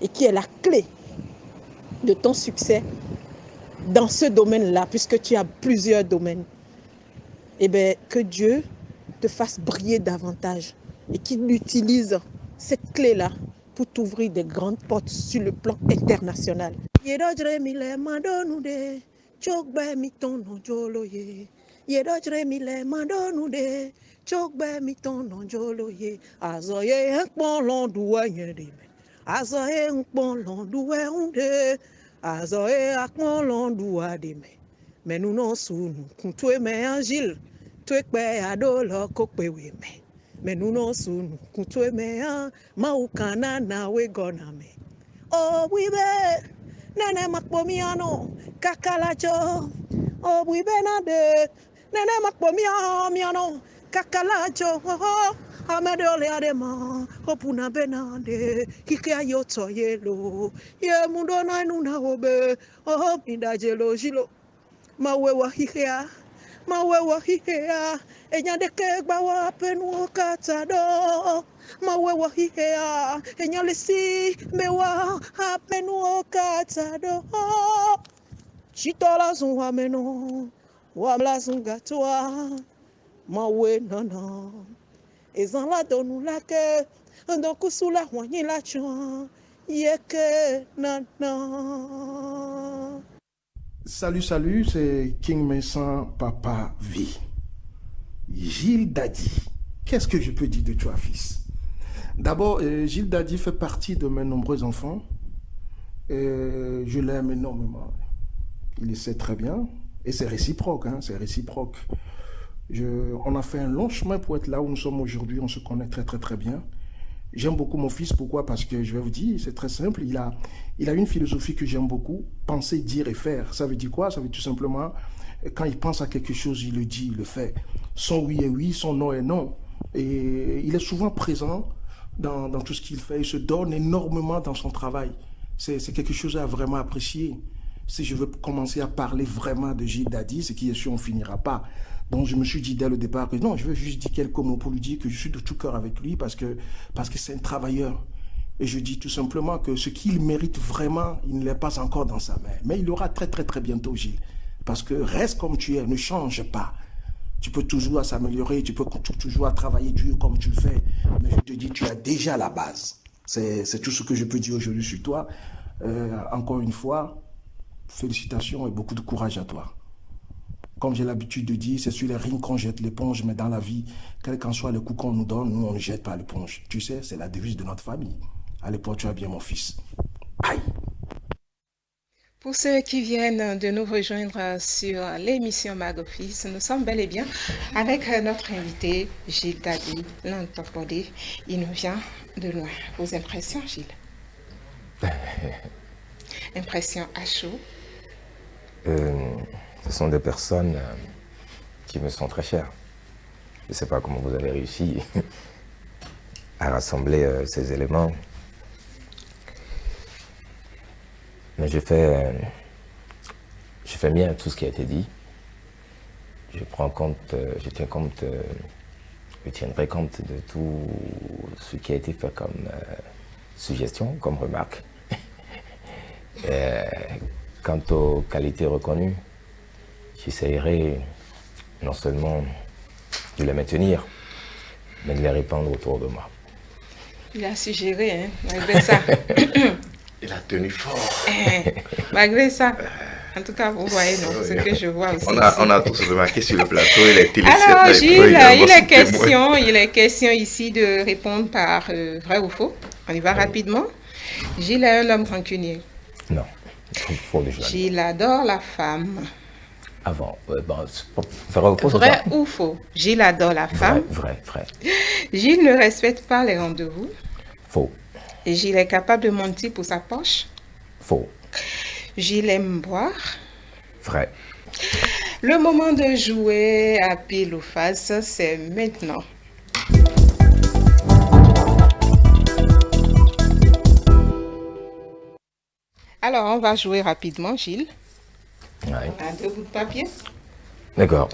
et qui est la clé de ton succès dans ce domaine-là, puisque tu as plusieurs domaines. Eh bien, que Dieu te fasse briller davantage et qu'il utilise cette clé-là pour t'ouvrir des grandes portes sur le plan international. Mais nous non sous nous, tu es mais Gilles, tu es pé adolo kokpe we me. Mais nous non sous nous, tu es mais maukana na we gona me. Oh oui be, nene makpomiano, kakalacho. Oh oui be nade, nene makpomiano, kakalacho. Amedole adema, opuna benande, kikia yoto yelo. Ye mundo na nuna obe, oh indajelo jilo. Mawewa hihea, enyande kegba wa penu katado. Mawewa hihea, enyalisi mewa apenu katado. Chitola zunwa meno, wamla zungatwa, mawe nana. Ezan la donu la ke, donc sous la wanyi la chan, yeke nana. Salut, c'est King Vincent Papa V. Gilles Dadi. Qu'est-ce que je peux dire de toi, fils? D'abord, Gilles Dadi fait partie de mes nombreux enfants. Je l'aime énormément. Il le sait très bien. Et c'est réciproque, hein, c'est réciproque. On a fait un long chemin pour être là où nous sommes aujourd'hui. On se connaît très, très, très bien. J'aime beaucoup mon fils. Pourquoi? Parce que je vais vous dire, c'est très simple. Il a une philosophie que j'aime beaucoup. Penser, dire et faire. Ça veut dire quoi? Ça veut dire tout simplement, quand il pense à quelque chose, il le dit, il le fait. Son oui est oui, son non est non. Et il est souvent présent dans tout ce qu'il fait. Il se donne énormément dans son travail. C'est quelque chose à vraiment apprécier. Si je veux commencer à parler vraiment de Gilles Dadi, ce qui est sûr, on ne finira pas. Donc je me suis dit dès le départ que non, je veux juste dire quelques mots pour lui dire que je suis de tout cœur avec lui parce que c'est un travailleur. Et je dis tout simplement que ce qu'il mérite vraiment, il ne l'est pas encore dans sa main. Mais il l'aura très très très bientôt, Gilles. Parce que reste comme tu es, ne change pas. Tu peux toujours s'améliorer, tu peux toujours travailler dur comme tu le fais. Mais je te dis, tu as déjà la base. C'est tout ce que je peux dire aujourd'hui sur toi. Encore une fois, félicitations et beaucoup de courage à toi. Comme j'ai l'habitude de dire, c'est sur les rings qu'on jette l'éponge, mais dans la vie, quel qu'en soit le coup qu'on nous donne, nous on ne jette pas l'éponge. Tu sais, c'est la devise de notre famille. Allez, porte-toi bien mon fils. Aïe! Pour ceux qui viennent de nous rejoindre sur l'émission Mag Office, nous sommes bel et bien avec notre invité Gilles Dadi Lantokode. Il nous vient de loin. Vos impressions, Gilles? Impressions à chaud? Ce sont des personnes qui me sont très chères. Je ne sais pas comment vous avez réussi à rassembler ces éléments. Mais je fais bien tout ce qui a été dit. Je tiendrai compte de tout ce qui a été fait comme suggestion, comme remarque. Quant aux qualités reconnues, j'essaierai non seulement de les maintenir, mais de les répandre autour de moi. Il a suggéré, hein, malgré ça. Il a tenu fort. Malgré ça. En tout cas, vous voyez, non, ce que je vois aussi. On a tous remarqué sur le plateau, il est Alors, Gilles, il est question ici de répondre par vrai ou faux. On y va rapidement. Gilles est un homme rancunier. Non, faux déjà. Gilles adore la femme. Avant, vrai ou faux? Gilles adore la femme. Vrai. Gilles ne respecte pas les rendez-vous. Faux. Et Gilles est capable de mentir pour sa poche. Faux. Gilles aime boire. Vrai. Le moment de jouer à pile ou face, c'est maintenant. Alors, on va jouer rapidement, Gilles. Ouais. Un, deux bouts de papier. D'accord.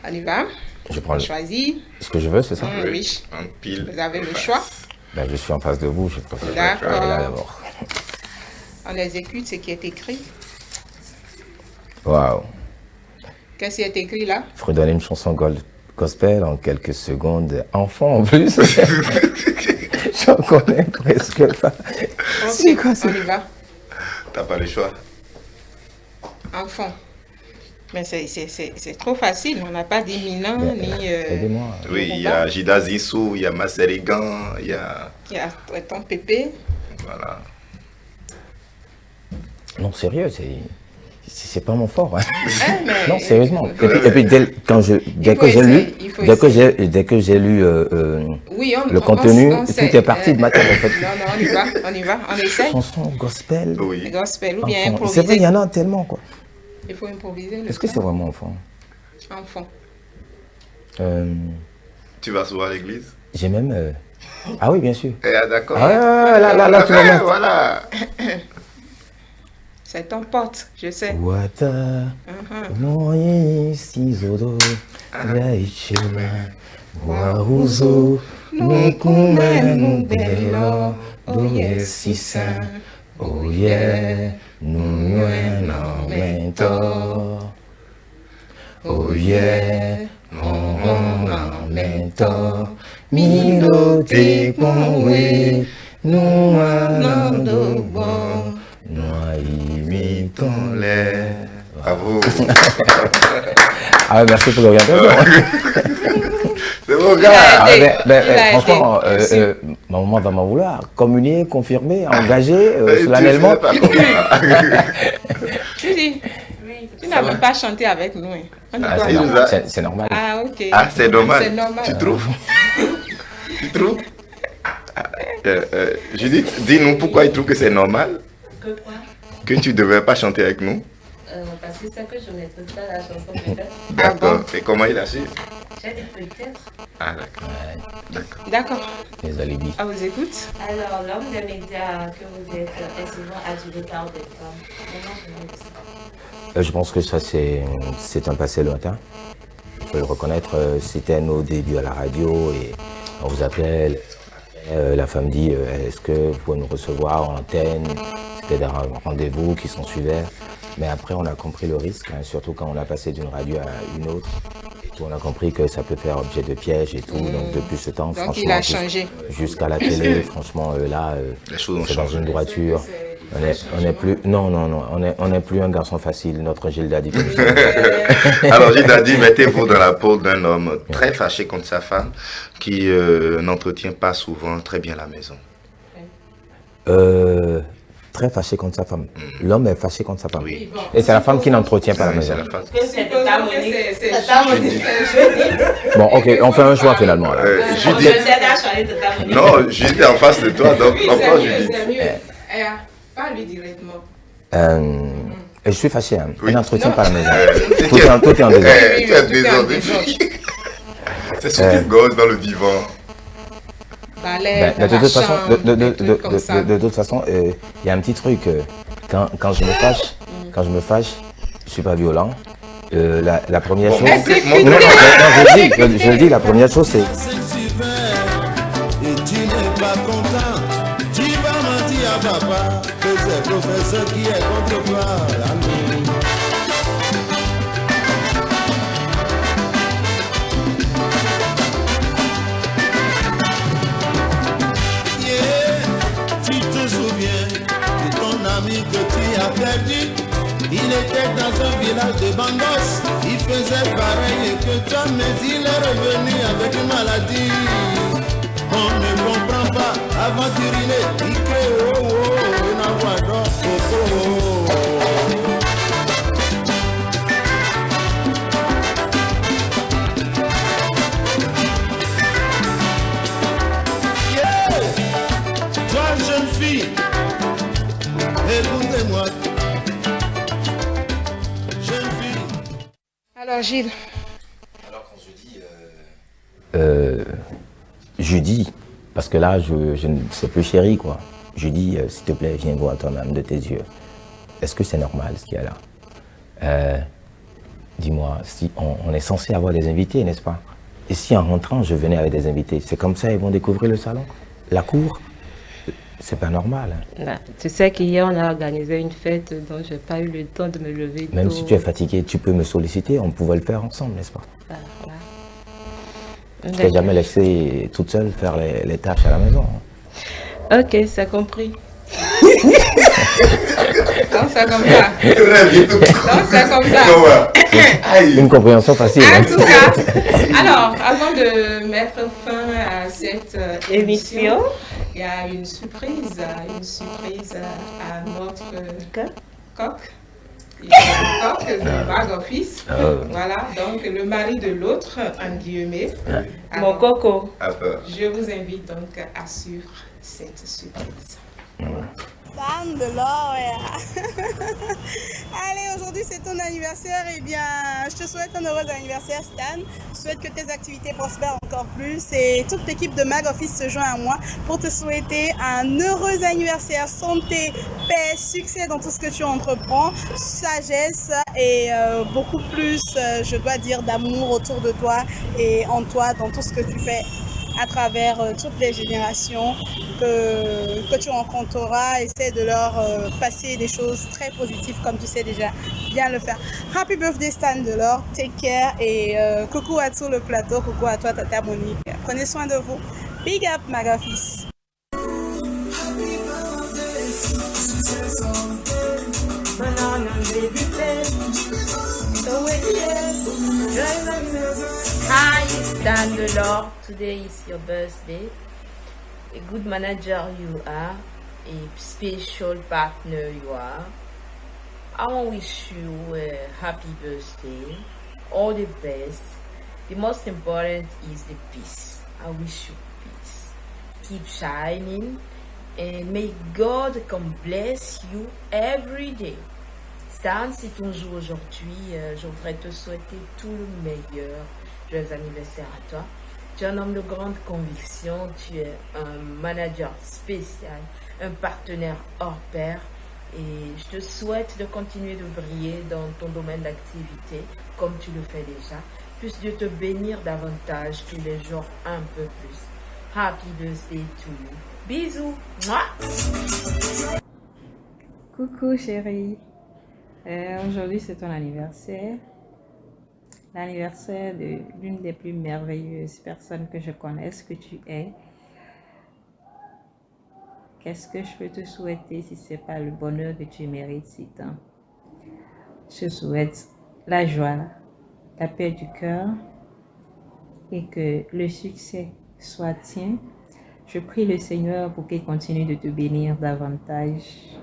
On y va. Je prends On choisit. ce que je veux, c'est ça? Oui. Un pile. Vous avez le choix. Ben, je suis en face de vous, je préfère. D'accord. Là d'abord. On exécute ce qui est écrit. Waouh. Qu'est-ce qui est écrit là? Fredonner une chanson gospel en quelques secondes. Enfant en plus. J'en connais presque pas. C'est quoi ça? On y va. T'as pas le choix. Enfant. Mais c'est trop facile. On n'a pas d'imminent ni. Aidez-moi. Oui, il y a Jida Zissou, il y a Masserigan, il y a. Il y a ton pépé. Voilà. Non, sérieux, c'est pas mon fort. Hein. Mais non, sérieusement. Et puis dès que j'ai lu oui, le contenu, tout est parti de ma tête en fait. Non, on y va, on essaie. Chanson gospel. Oui. Gospel ou bien Enfant. improviser. C'est vrai, il y en a tellement quoi. Il faut improviser. Est-ce que c'est vraiment enfant? Enfant. Tu vas souvent à l'église? J'ai même. Ah oui, bien sûr. Ah, d'accord. Ah là, tu vas mettre. Voilà. C'est ton pote, je sais. Wata, moye sizodo, yaichela, wahuzo, nukume nubelo, oye sisa, oye, nunywe na mento, oye, na mento, milo te ponwe, nuwa nando bon. Bravo. Ah ouais, merci pour l'orientation. C'est bon gars. Franchement, ma maman va m'en vouloir. Communier, confirmer, engager, solennellement. Tu n'as même pas chanté avec nous. C'est normal. Ah ok. Ah c'est normal. C'est normal. Tu trouves? Tu trouves? Judith, dis-nous pourquoi il trouve que c'est normal. Que quoi? Que tu ne devais pas chanter avec nous. Parce que c'est que je ne maîtrise pas la chanson peut-être. D'accord. Et comment il a su? J'ai dit peut-être. Ah d'accord. D'accord. Les alibis. On vous écoute. Alors, l'homme des médias que vous êtes est souvent adulé par des femmes. Comment je dis ça? Je pense que ça c'est un passé lointain. Il faut le reconnaître. C'était nos débuts à la radio et on vous appelait. La femme dit est-ce que vous pouvez nous recevoir en antenne? C'était des rendez-vous qui s'en suivaient. Mais après, on a compris le risque, hein, surtout quand on a passé d'une radio à une autre. Et tout, on a compris que ça peut faire objet de piège et tout. Donc depuis ce temps, donc, franchement, il a changé. Jusqu'à la télé, franchement, là, c'est dans une droiture. On n'est plus, non, on n'est plus un garçon facile, notre Gilles Dadi. Alors Gilles Dadi, mettez-vous dans la peau d'un homme très fâché contre sa femme, qui n'entretient pas souvent très bien la maison. Très fâché contre sa femme. L'homme est fâché contre sa femme. Oui. Et c'est la femme qui n'entretient pas la maison. Bon, ok, on fait un choix finalement. Judith. Non, Judith est en face de toi, donc on prend Judith. Pas lui directement. Je suis fâché, hein. Oui. Elle n'entretient pas la maison. Tout est en désordre. Tu es désordre. C'est ce qui gosse dans le divan. De toute façon, il y a un petit truc. Quand je me fâche, je suis pas violent. La première chose. Je le dis, la première chose c'est. Et tu n'es pas content, tu vas mentir à papa que c'est le professeur qui est contre toi. Tu te souviens de ton ami que tu as perdu? Il était dans un village de Bangos. Il faisait pareil que toi, mais il est revenu avec une maladie. On ne comprend pas, aventurier, il crée oh oh, une envoie d'or, oh oh. Yeah! Toi, jeune fille, écoutez-moi. Alors Gilles. Je dis, parce que là, je ne sais plus chérie, quoi. Je dis, s'il te plaît, viens voir toi-même de tes yeux. Est-ce que c'est normal ce qu'il y a là? Dis-moi, si on est censé avoir des invités, n'est-ce pas? Et si en rentrant, je venais avec des invités, c'est comme ça ils vont découvrir le salon? La cour? C'est pas normal. Bah, tu sais qu'hier, on a organisé une fête dont je n'ai pas eu le temps de me lever Même tôt. si tu es fatigué, tu peux me solliciter, on pouvait le faire ensemble, n'est-ce pas? Voilà. Je t'ai jamais laissé toute seule faire les tâches à la maison. Ok, c'est compris. Non, c'est comme ça. Non, c'est comme ça. Une compréhension facile. En hein. tout cas, alors, avant de mettre fin à cette émission, il y a une surprise à notre coq. Il y a le coq de Mag Office. Voilà, donc le mari de l'autre, en guillemets. Mon coco. Je vous invite donc à suivre cette surprise. Stan de l'or, Allez, aujourd'hui c'est ton anniversaire, et bien je te souhaite un heureux anniversaire Stan. Je souhaite que tes activités prospèrent encore plus et toute l'équipe de Mag Office se joint à moi pour te souhaiter un heureux anniversaire, santé, paix, succès dans tout ce que tu entreprends, sagesse et beaucoup plus, je dois dire, d'amour autour de toi et en toi dans tout ce que tu fais à travers toutes les générations que tu rencontreras. Essaie de leur passer des choses très positives comme tu sais déjà bien le faire. Happy birthday Stan Delors, take care et coucou à tout le plateau, coucou à toi Tata Monique. Prenez soin de vous. Big up Mag Office. Hi, Stan Delors. Today is your birthday. A good manager you are, a special partner you are. I want to wish you a happy birthday, all the best. The most important is the peace. I wish you peace. Keep shining and may God come bless you every day. Stan, c'est ton jour aujourd'hui. Je voudrais te souhaiter tout le meilleur. Joyeux anniversaire à toi. Tu es un homme de grande conviction, tu es un manager spécial, un partenaire hors pair et je te souhaite de continuer de briller dans ton domaine d'activité comme tu le fais déjà. Puisse Dieu te bénir davantage tous les jours un peu plus. Happy birthday to you. Bisous. Mouah. Coucou chérie. Aujourd'hui c'est ton anniversaire. L'anniversaire de l'une des plus merveilleuses personnes que je connaisse, que tu es. Qu'est-ce que je peux te souhaiter si ce n'est pas le bonheur que tu mérites si tant? Je souhaite la joie, la paix du cœur et que le succès soit tien. Je prie le Seigneur pour qu'il continue de te bénir davantage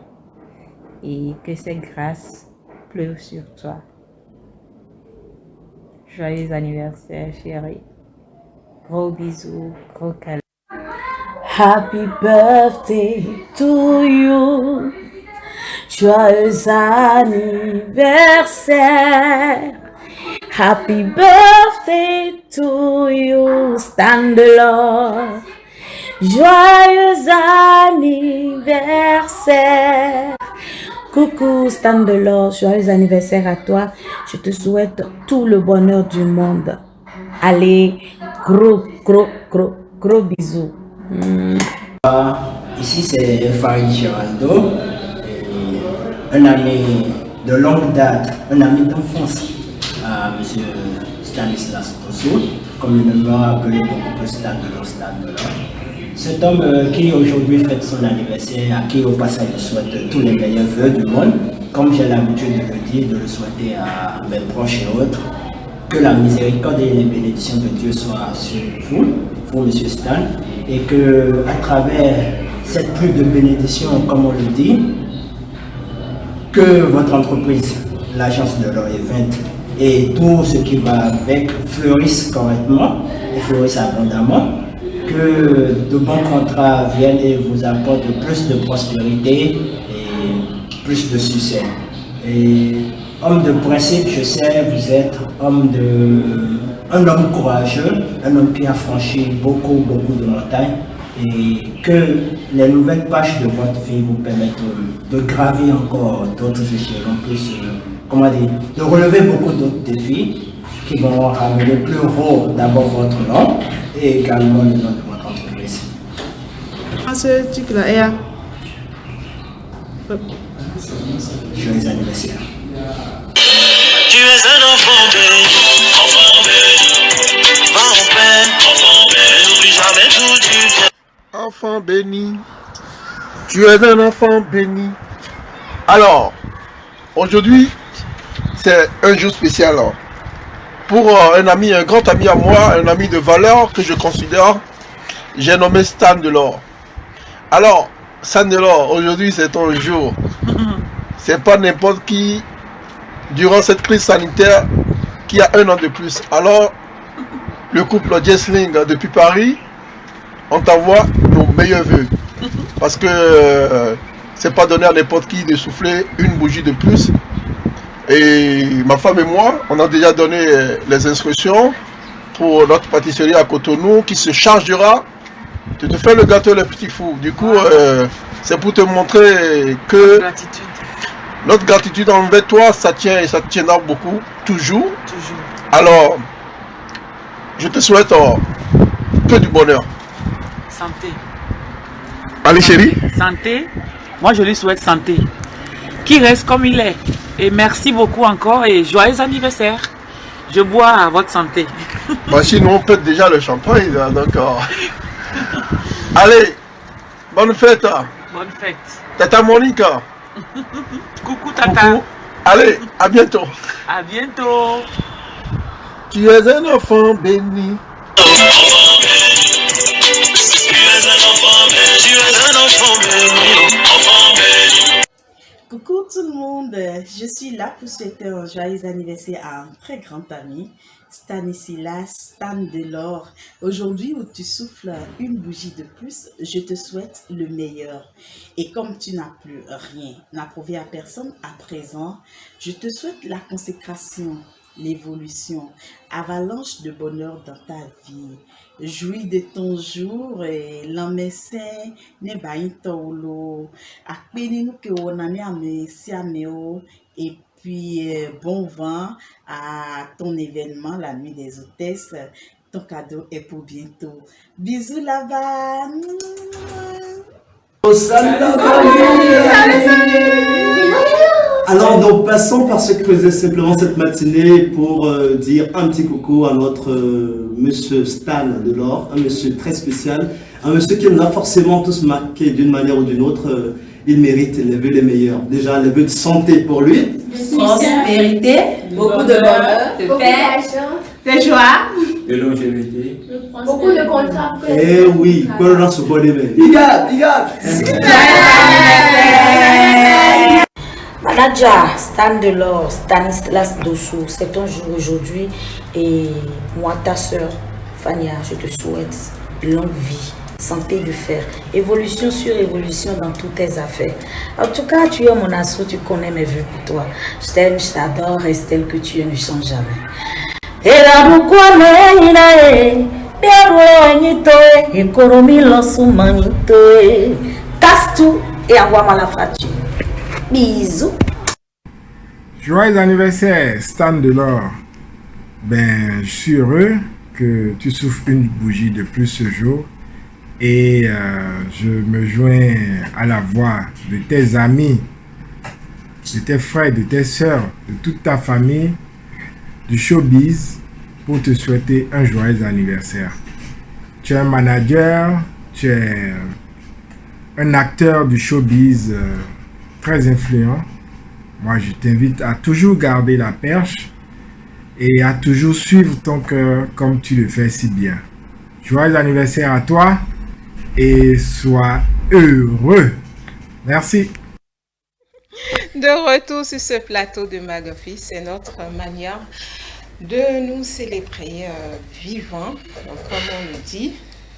et que ses grâces pleuvent sur toi. Joyeux anniversaire, chérie. Gros bisous, gros câlins. Happy birthday to you. Joyeux anniversaire. Happy birthday to you, Stan Delors. Joyeux anniversaire. Coucou Stan Delors, joyeux anniversaire à toi. Je te souhaite tout le bonheur du monde. Allez, gros bisous. Ici c'est Farid Giraldo, un ami de longue date, un ami d'enfance à M. Stanislas Kosso, communément appelé beaucoup plus Stan Delors. Cet homme qui aujourd'hui fête son anniversaire, à qui au passage je souhaite tous les meilleurs vœux du monde, comme j'ai l'habitude de le dire, de le souhaiter à mes proches et autres, que la miséricorde et les bénédictions de Dieu soient sur vous, M. Stan, et que à travers cette pluie de bénédictions, comme on le dit, que votre entreprise, l'agence de l'Or Event et tout ce qui va avec fleurissent correctement et fleurissent abondamment. Que de bons contrats viennent et vous apportent plus de prospérité et plus de succès. Et homme de principe, je sais, vous êtes un homme courageux, un homme qui a franchi beaucoup de montagnes et que les nouvelles pages de votre vie vous permettent de graver encore d'autres échelles, en plus, de relever beaucoup d'autres défis qui vont ramener plus haut d'abord votre nom et également le nom de votre entreprise. Joyeux anniversaire. Tu es un enfant béni, va en paix, n'oublie jamais d'où tu viens. Enfant béni, tu es un enfant béni. Alors, aujourd'hui, c'est un jour spécial pour un ami, un grand ami à moi, un ami de valeur que je considère, j'ai nommé Stan Delors. Alors, Stan Delors, aujourd'hui c'est ton jour. C'est pas n'importe qui, durant cette crise sanitaire, qui a 1 an de plus. Alors, le couple Jessling depuis Paris, on t'envoie nos meilleurs vœux. Parce que c'est pas donné à n'importe qui de souffler une bougie de plus. Et ma femme et moi, on a déjà donné les instructions pour notre pâtisserie à Cotonou qui se chargera de te faire le gâteau les petits fous. Du coup, c'est pour te montrer que notre gratitude envers toi, ça tient et ça tiendra beaucoup, toujours. Alors, je te souhaite que du bonheur. Santé. Allez chérie. Santé. Moi, je lui souhaite santé. Qu'il reste comme il est. Et merci beaucoup encore et joyeux anniversaire. Je bois à votre santé. Bah, sinon, on pète déjà le champagne. Donc, allez, bonne fête. Bonne fête. Tata Monique. Coucou Tata. Coucou. Allez, à bientôt. À bientôt. Tu es un enfant béni. Coucou tout le monde, je suis là pour souhaiter un joyeux anniversaire à un très grand ami, Stanislas Stan Delors. Aujourd'hui où tu souffles une bougie de plus, je te souhaite le meilleur. Et comme tu n'as plus rien à prouver à personne à présent, je te souhaite la consécration, l'évolution, avalanche de bonheur dans ta vie. Jouis de ton jour et l'amessé ne baintolo akpeni nous que on a mis et puis bon vent à ton événement la nuit des hôtesses. Ton cadeau est pour bientôt. Bisous là-bas. Alors, nous passons par ce que faisait simplement cette matinée pour dire un petit coucou à notre monsieur Stan Delors, un monsieur très spécial, un monsieur qui nous a forcément tous marqués d'une manière ou d'une autre. Il mérite les vœux les meilleurs. Déjà, les vœux de santé pour lui. Prospérité, beaucoup de bonheur, de paix, de joie, de longévité. beaucoup de contrats. Eh oui, que l'on se voit des mains. Big up. Manager Stan Delors, Stanislas Dossou, c'est ton jour aujourd'hui et moi, ta soeur Fania, je te souhaite longue vie, santé de fer, évolution sur évolution dans toutes tes affaires. En tout cas, tu es mon assaut, tu connais mes vœux pour toi. Je t'aime, je t'adore, reste tel que tu es, ne change jamais. Et là, pourquoi tasse tout et envoie-moi la facture. Bisous. Joyeux anniversaire, Stan Delors. Ben, je suis heureux que tu souffles une bougie de plus ce jour. Et je me joins à la voix de tes amis, de tes frères, de tes sœurs, de toute ta famille, du showbiz, pour te souhaiter un joyeux anniversaire. Tu es un manager, tu es un acteur du showbiz très influent. Moi, je t'invite à toujours garder la perche et à toujours suivre ton cœur comme tu le fais si bien. Joyeux anniversaire à toi et sois heureux. Merci. De retour sur ce plateau de Mag Office, c'est notre manière de nous célébrer vivants, comme on le dit.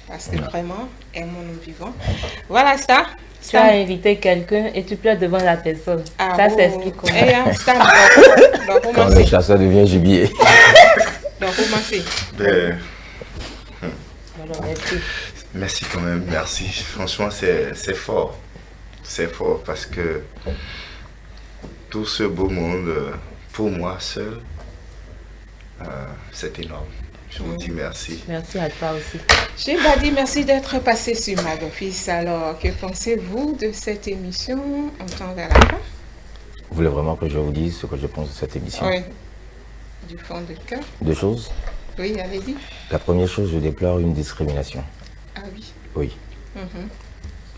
parce que vraiment, aimons nous vivons. Voilà, Star. Tu as invité quelqu'un et tu pleures devant la personne. Ah, ça s'explique comment. Quand le chasseur devient gibier. Donc, commencez. Merci. Merci quand même, merci. Franchement, c'est fort. C'est fort parce que tout ce beau monde, pour moi seul, c'est énorme. Je vous dis merci. Merci à toi aussi. J'ai pas dit merci d'être passé sur Mag Office. Alors, que pensez-vous de cette émission? On tend vers la fin. Vous voulez vraiment que je vous dise ce que je pense de cette émission? Oui. Du fond de cœur. Deux choses. Oui, allez-y. La première chose, je déplore une discrimination. Ah oui. Oui.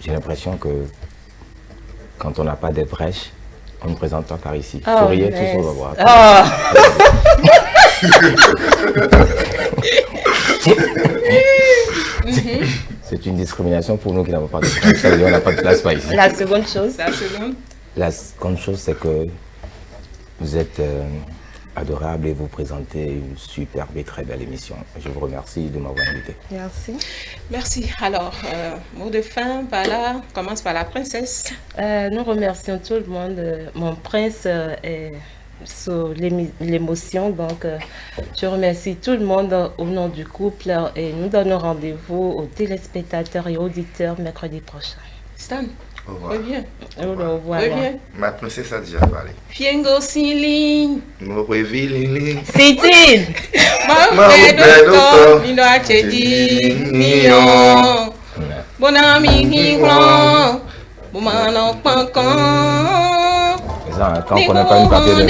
J'ai l'impression que quand on n'a pas d'aide brèche, on ne présente pas par ici. Oh, Souriez, tous on va voir. C'est une discrimination pour nous qui n'avons pas de place. Ça veut dire qu'on n'a pas de place par ici. La seconde chose. La seconde chose, c'est que vous êtes adorable et vous présentez une superbe et très belle émission. Je vous remercie de m'avoir invité. Merci. Merci. Alors, mot de fin, on commence par la princesse. Nous remercions tout le monde. Mon prince est sur l'émotion, donc je remercie tout le monde au nom du couple et nous donnons rendez-vous aux téléspectateurs et auditeurs mercredi prochain. Stan, au revoir. Reviens. Au revoir. Reviens. Ma princesse a déjà parlé. Fiengo Siling. Morevilili. C'était. Maoubedoto. Mino Achedi. Mignon. Bon ami Mignon. Boumano Pankon. Quand on connaît pas une papier de...